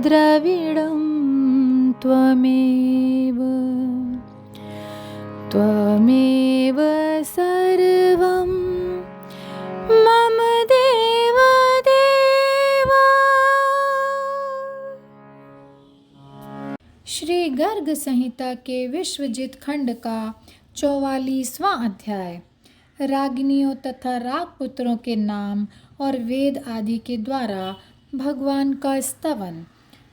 द्रविडं त्वमेव त्वमेव सर्वं मम देव देवा। श्री गर्ग संहिता के विश्वजित खंड का 44वां अध्याय रागिनियों तथा रागपुत्रों के नाम और वेद आदि के द्वारा भगवान का स्तवन।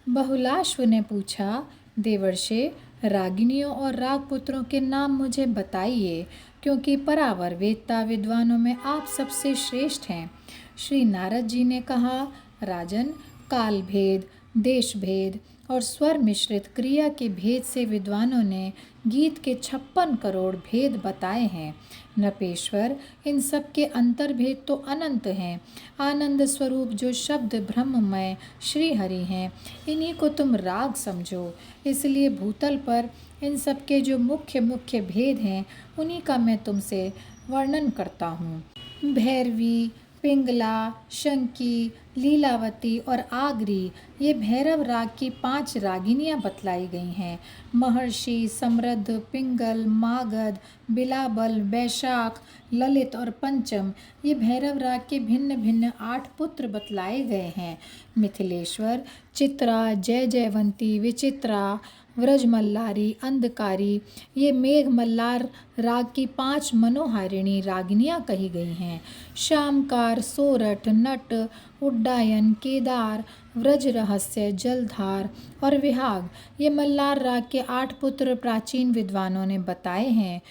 बहुलाश्व ने पूछा, देवर्षे, रागिनियों और रागपुत्रों के नाम मुझे बताइए, क्योंकि परावर वेदता विद्वानों में आप सबसे श्रेष्ठ हैं। श्री नारद जी ने कहा, राजन, काल भेद, देश भेद और स्वर मिश्रित क्रिया के भेद से विद्वानों ने गीत के 56 करोड़ भेद बताए हैं। नृपेश्वर, इन सब के अंतर्भेद तो अनंत हैं। आनंद स्वरूप जो शब्द ब्रह्ममय श्री हरि हैं, इन्हीं को तुम राग समझो। इसलिए भूतल पर इन सब के जो मुख्य मुख्य भेद हैं, उन्हीं का मैं तुमसे वर्णन करता हूँ। भैरवी, पिंगला, शंकी, लीलावती और आगरी, ये भैरव राग की 5 रागिनियाँ बतलाई गई हैं। महर्षि, समृद्ध, पिंगल, मागध, बिलाबल, वैशाख, ललित और पंचम, ये भैरव राग के भिन्न भिन्न 8 पुत्र बतलाए गए हैं। मिथिलेश्वर, चित्रा, जय जयवंती, विचित्रा, व्रजमल्लारी, अंधकारी, ये मेघ मल्लार राग की 5 मनोहारिणी रागिनियाँ कही गई हैं। शामकार, सोरठ, नट, उड्डायन, केदार, व्रज रहस्य, जलधार और विहाग, ये मल्लार राग के 8 पुत्र प्राचीन विद्वानों ने बताए हैं।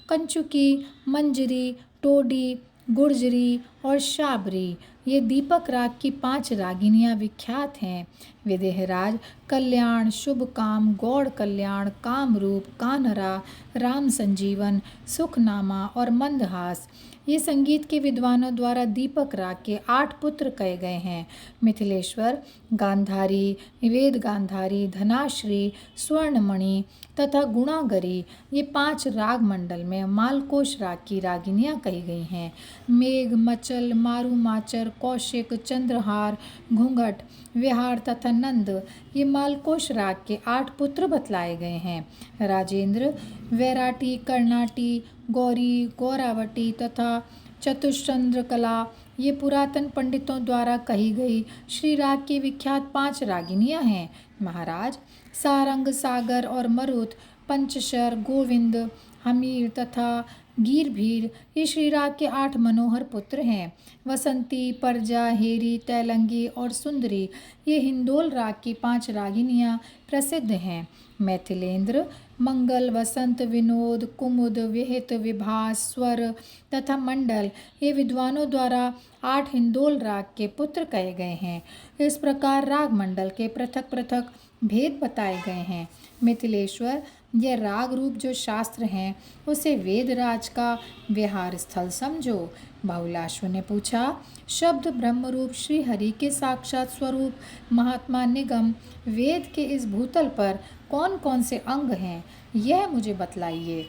कंचुकी, मंजरी, टोडी, गुर्जरी और शाबरी, ये दीपक राग की 5 रागिनियाँ विख्यात हैं। विदेहराज, कल्याण, शुभ काम, गौड़ कल्याण, कामरूप, कान्हरा, राम संजीवन, सुखनामा और मंदहास, ये संगीत के विद्वानों द्वारा दीपक राग के 8 पुत्र कहे गए हैं। मिथिलेश्वर, गांधारी, वेद गांधारी, धनाश्री, स्वर्णमणि तथा गुणागरी, ये 5 राग मंडल में मालकोश राग की रागिनियाँ कही गई हैं। मेघ, मचल, मारुमाचर, कौशिक, चंद्रहार, घूंघट, विहार तथा नंद, ये मालकोश राग के 8 पुत्र बतलाए गए हैं। राजेंद्र, वैराटी, कर्णाटी, गौरी, गौरावटी तथा चतुश्चंद्र कला, ये पुरातन पंडितों द्वारा कही गई श्री राग की विख्यात 5 रागिनियाँ हैं। महाराज, सारंग, सागर और मरुत, पंचशर, गोविंद, हमीर तथा गीरभीर, ये श्री राग के 8 मनोहर पुत्र हैं। वसंती, परजा, हेरी, तैलंगी और सुंदरी, ये हिंदोल राग की 5 रागिनियाँ प्रसिद्ध हैं। मैथिलेंद्र, मंगल, वसंत, विनोद, कुमुद, विहित, विभास, स्वर तथा मंडल, ये विद्वानों द्वारा 8 हिंदोल राग के पुत्र कहे गए हैं। इस प्रकार राग मंडल के पृथक पृथक भेद बताए गए हैं। मिथिलेश्वर, यह राग रूप जो शास्त्र हैं, उसे वेदराज का विहार स्थल समझो। बहुलाश्व ने पूछा, शब्द ब्रह्मरूप श्री हरि के साक्षात स्वरूप महात्मा निगम वेद के इस भूतल पर कौन कौन से अंग हैं, यह मुझे बतलाइए।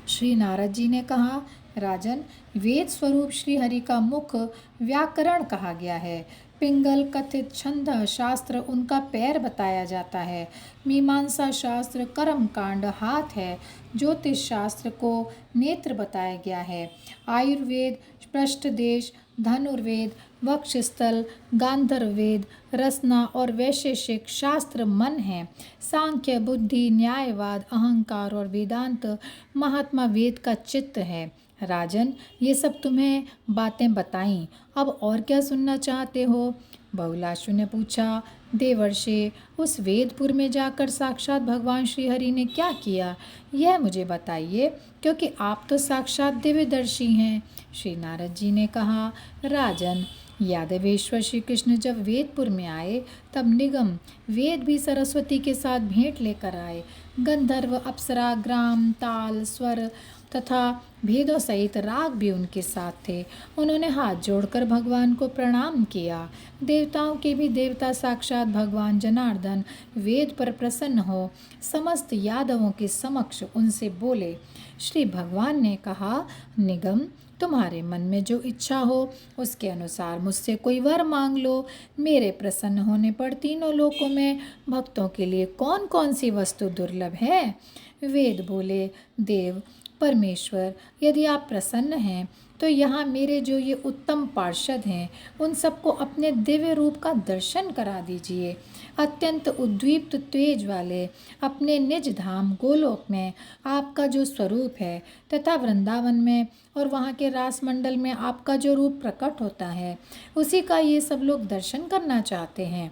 श्री नारद जी ने कहा, राजन, वेद स्वरूप श्री हरि का मुख व्याकरण कहा गया है। पिंगल कथित छंद शास्त्र उनका पैर बताया जाता है। मीमांसा शास्त्र कर्म कांड हाथ है। ज्योतिष शास्त्र को नेत्र बताया गया है। आयुर्वेद पृष्ठदेश, धनुर्वेद वक्षस्थल, गांधर्वेद रसना और वैशेषिक शास्त्र मन है। सांख्य, बुद्धि, न्यायवाद, अहंकार और वेदांत महात्मा वेद का चित्त है। राजन, ये सब तुम्हें बातें बताईं, अब और क्या सुनना चाहते हो? बहुलाश्व ने पूछा, देवर्षे, उस वेदपुर में जाकर साक्षात भगवान श्रीहरि ने क्या किया, यह मुझे बताइए, क्योंकि आप तो साक्षात दिव्यदर्शी हैं। श्री नारद जी ने कहा, राजन, यादवेश्वर श्री कृष्ण जब वेदपुर में आए, तब निगम वेद भी सरस्वती के साथ भेंट लेकर आए। गंधर्व, अप्सरा, ग्राम, ताल, स्वर तथा भेदों सहित राग भी उनके साथ थे। उन्होंने हाथ जोड़कर भगवान को प्रणाम किया। देवताओं के भी देवता साक्षात भगवान जनार्दन वेद पर प्रसन्न हो समस्त यादवों के समक्ष उनसे बोले। श्री भगवान ने कहा, निगम, तुम्हारे मन में जो इच्छा हो उसके अनुसार मुझसे कोई वर मांग लो। मेरे प्रसन्न होने पर तीनों लोकों में भक्तों के लिए कौन कौन सी वस्तु दुर्लभ है। वेद बोले, देव परमेश्वर, यदि आप प्रसन्न हैं तो यहाँ मेरे जो ये उत्तम पार्षद हैं उन सबको अपने दिव्य रूप का दर्शन करा दीजिए। अत्यंत उद्दीप्त तेज वाले अपने निज धाम गोलोक में आपका जो स्वरूप है तथा वृंदावन में और वहाँ के रास मंडल में आपका जो रूप प्रकट होता है उसी का ये सब लोग दर्शन करना चाहते हैं।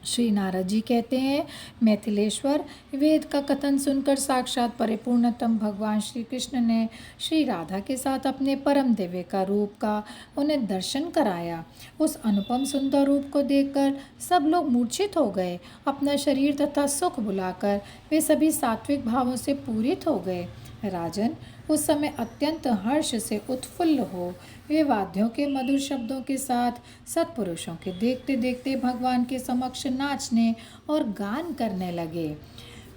श्री नारद जी कहते हैं, मैथिलेश्वर, वेद का कथन सुनकर साक्षात परिपूर्णतम भगवान श्री कृष्ण ने श्री राधा के साथ अपने परम दिव्य का रूप का उन्हें दर्शन कराया। उस अनुपम सुंदर रूप को देखकर सब लोग मूर्छित हो गए। अपना शरीर तथा सुख बुलाकर वे सभी सात्विक भावों से पूरित हो गए। राजन, उस समय अत्यंत हर्ष से उत्फुल्ल हो वे वाद्यों के मधुर शब्दों के साथ सत्पुरुषों के देखते देखते भगवान के समक्ष नाचने और गान करने लगे।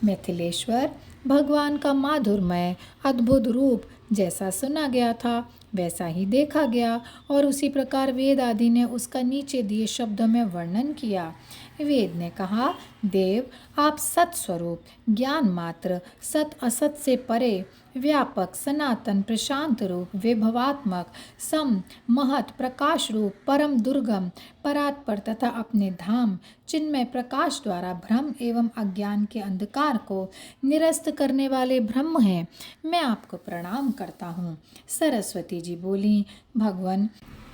मिथिलेश्वर, भगवान का माधुर्यमय अद्भुत रूप जैसा सुना गया था वैसा ही देखा गया और उसी प्रकार वेद आदि ने उसका नीचे दिए शब्दों में वर्णन किया। वेद ने कहा, देव, आप सत स्वरूप, ज्ञान मात्र, सत असत से परे, व्यापक, सनातन, प्रशांत रूप, विभवात्मक, सम, महत, प्रकाश रूप, परम दुर्गम, परात्पर तथा अपने धाम चिन्मय प्रकाश द्वारा भ्रम एवं अज्ञान के अंधकार को निरस्त करने वाले ब्रह्म हैं। मैं आपको प्रणाम करता हूँ। सरस्वती जी बोली, भगवान,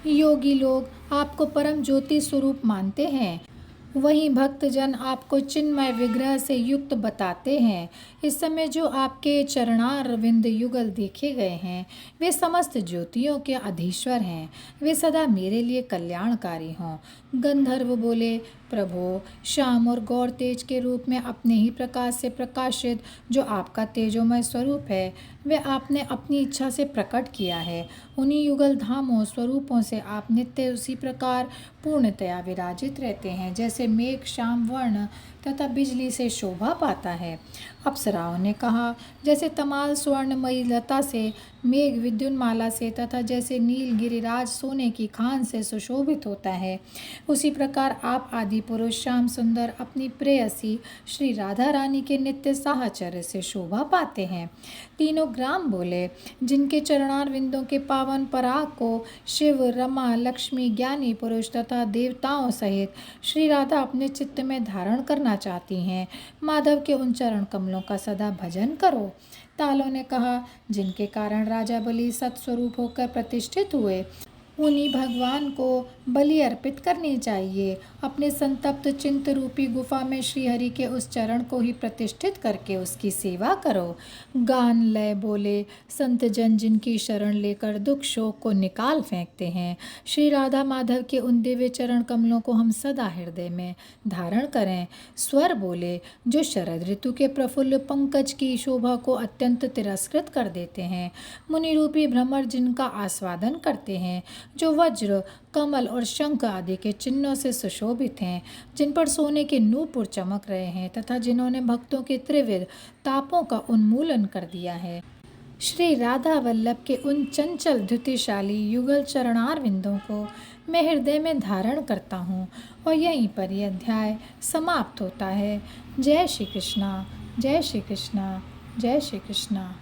योगी लोग आपको परम ज्योति स्वरूप मानते हैं, वहीं भक्तजन आपको चिन्मय विग्रह से युक्त बताते हैं। इस समय जो आपके चरणारविंद युगल देखे गए हैं वे समस्त ज्योतियों के अधीश्वर हैं, वे सदा मेरे लिए कल्याणकारी हों। गंधर्व बोले, प्रभो, श्याम और गौर तेज के रूप में अपने ही प्रकाश से प्रकाशित जो आपका तेजोमय स्वरूप है वे आपने अपनी इच्छा से प्रकट किया है। उन्हीं युगल धामों स्वरूपों से आप नित्य उसी प्रकार पूर्णतया विराजित रहते हैं जैसे मेघ श्याम वर्ण तथा बिजली से शोभा पाता है। अप्सराओं ने कहा, जैसे तमाल स्वर्णमयी लता से, मेघ विद्युन्माला से तथा जैसे नील गिरिराज सोने की खान से सुशोभित होता है उसी प्रकार आप आदि पुरुष श्याम सुंदर अपनी प्रेयसी श्री राधा रानी के नित्य साहचर्य से शोभा पाते हैं। तीनों ग्राम बोले, जिनके चरणारविंदों के पावन पराग को शिव, रमा, लक्ष्मी, ज्ञानी पुरुष तथा देवताओं सहित श्री राधा अपने चित्त में धारण करना चाहती हैं, माधव के उन चरण कमलों का सदा भजन करो। तालों ने कहा, जिनके कारण राजा बलि सत्स्वरूप होकर प्रतिष्ठित हुए उन्हीं भगवान को बलि अर्पित करनी चाहिए। अपने संतप्त चिंत रूपी गुफा में श्रीहरि के उस चरण को ही प्रतिष्ठित करके उसकी सेवा करो। गान लय बोले, संत जन जिनकी शरण लेकर दुख शोक को निकाल फेंकते हैं, श्री राधा माधव के उन दिव्य चरण कमलों को हम सदा हृदय में धारण करें। स्वर बोले, जो शरद ऋतु के प्रफुल्ल पंकज की शोभा को अत्यंत तिरस्कृत कर देते हैं, मुनि रूपी भ्रमर जिनका आस्वादन करते हैं, जो वज्र, कमल और शंख आदि के चिन्हों से सुशोभित हैं, जिन पर सोने के नूपुर चमक रहे हैं तथा जिन्होंने भक्तों के त्रिविध तापों का उन्मूलन कर दिया है, श्री राधा वल्लभ के उन चंचल द्युतिशाली युगल चरणारविंदों को मैं हृदय में धारण करता हूँ। और यहीं पर यह अध्याय समाप्त होता है। जय श्री कृष्णा, जय श्री कृष्णा, जय श्री कृष्णा।